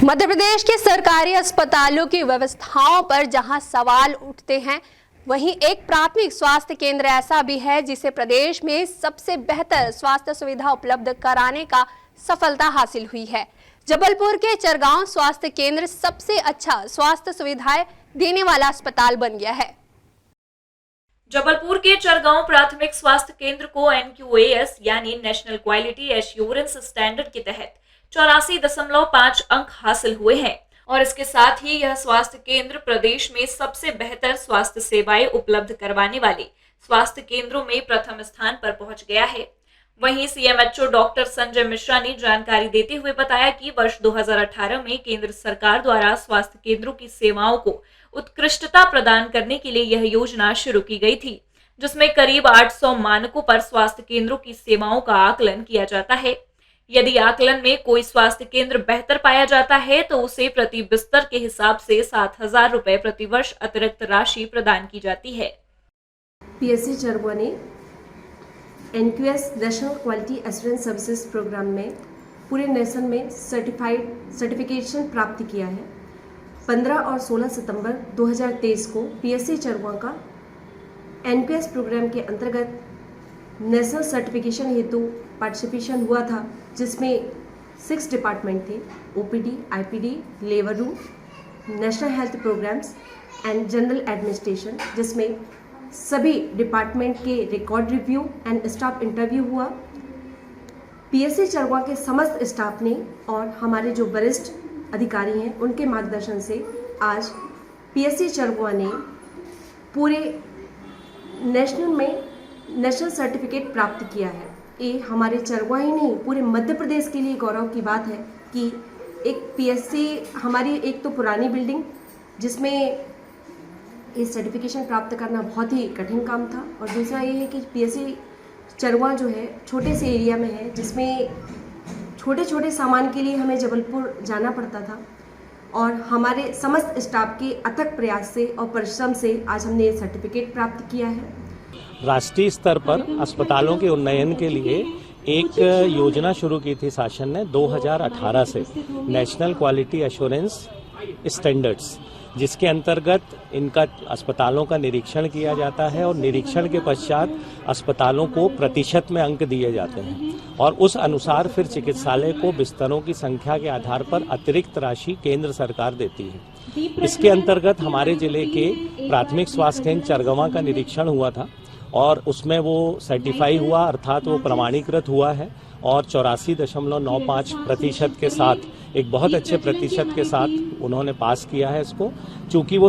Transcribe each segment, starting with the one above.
मध्य प्रदेश के सरकारी अस्पतालों की व्यवस्थाओं पर जहां सवाल उठते हैं, वहीं एक प्राथमिक स्वास्थ्य केंद्र ऐसा भी है जिसे प्रदेश में सबसे बेहतर स्वास्थ्य सुविधा उपलब्ध कराने का सफलता हासिल हुई है। जबलपुर के चरगांव स्वास्थ्य केंद्र सबसे अच्छा स्वास्थ्य सुविधाएं देने वाला अस्पताल बन गया है। जबलपुर के चरगांव प्राथमिक स्वास्थ्य केंद्र को NQAS यानी नेशनल क्वालिटी एश्योरेंस स्टैंडर्ड के तहत 84.5 अंक हासिल हुए हैं और इसके साथ ही यह स्वास्थ्य केंद्र प्रदेश में सबसे बेहतर स्वास्थ्य सेवाएं उपलब्ध करवाने वाले स्वास्थ्य केंद्रों में प्रथम स्थान पर पहुंच गया है। वहीं CMHO डॉक्टर संजय मिश्रा ने जानकारी देते हुए बताया कि वर्ष 2018 में केंद्र सरकार द्वारा स्वास्थ्य केंद्रों की सेवाओं को उत्कृष्टता प्रदान करने के लिए यह योजना शुरू की गई थी, जिसमें करीब 800 मानकों पर स्वास्थ्य केंद्रों की सेवाओं का आकलन किया जाता है। यदि आकलन में कोई स्वास्थ्य केंद्र बेहतर पाया जाता है तो उसे प्रति बिस्तर के हिसाब से 7,000 रुपए प्रति वर्ष अतिरिक्त राशि प्रदान की जाती है। PSC चरगवा ने NQAS national quality assurance services programme में पूरे नेशन में सर्टिफिकेशन प्राप्त किया है। 15 और 16 सितंबर 2023 को PSC चरगवा का NQAS प्रोग्राम के अंतर्गत नेशनल सर्टिफिकेशन हेतु पार्टिसिपेशन हुआ था, जिसमें 6 डिपार्टमेंट थे: OPD, IPD, labour room, national health programmes and general administration, जिसमें सभी डिपार्टमेंट के record review and staff interview हुआ। PSC चरगवा के समस्त स्टाफ ने और हमारे जो वरिष्ठ अधिकारी हैं उनके मार्गदर्शन से आज PSC चरगवा ने पूरे नेशनल सर्टिफिकेट प्राप्त किया है। ये हमारे चरगवा ही नहीं, पूरे मध्य प्रदेश के लिए गौरव की बात है कि एक PSC हमारी एक तो पुरानी बिल्डिंग जिसमें ये सर्टिफिकेशन प्राप्त करना बहुत ही कठिन काम था, और दूसरा ये है कि PSC चरगवा जो है छोटे से एरिया में है, जिसमें छोटे छोटे सामान के लिए हमें जबलपुर जाना पड़ता था, और हमारे समस्त स्टाफ के अथक प्रयास से और परिश्रम से आज हमने ये सर्टिफिकेट प्राप्त किया है। राष्ट्रीय स्तर पर अस्पतालों के उन्नयन के लिए एक योजना शुरू की थी शासन ने 2018 से, नेशनल क्वालिटी एश्योरेंस स्टैंडर्ड्स, जिसके अंतर्गत इनका अस्पतालों का निरीक्षण किया जाता है और निरीक्षण के पश्चात अस्पतालों को प्रतिशत में अंक दिए जाते हैं और उस अनुसार फिर चिकित्सालय को बिस्तरों की संख्या के आधार पर अतिरिक्त राशि केंद्र सरकार देती है। इसके अंतर्गत हमारे जिले के प्राथमिक स्वास्थ्य केंद्र चरगवा का निरीक्षण हुआ था और उसमें वो सर्टिफाई हुआ, अर्थात वो प्रमाणीकृत हुआ है और 84.95% के साथ, एक बहुत अच्छे प्रतिशत के साथ उन्होंने पास किया है इसको। चूंकि वो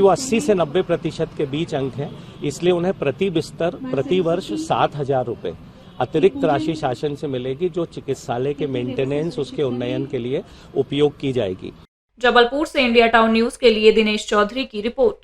80 से 90% के बीच अंक हैं, इसलिए उन्हें प्रति बिस्तर प्रति वर्ष 7,000 रुपए अतिरिक्त राशि शासन से मिलेगी, जो चिकित्सालय के मेंटेनेंस, उसके उन्नयन के लिए उपयोग की जाएगी। जबलपुर से इंडिया टाउन न्यूज के लिए दिनेश चौधरी की रिपोर्ट।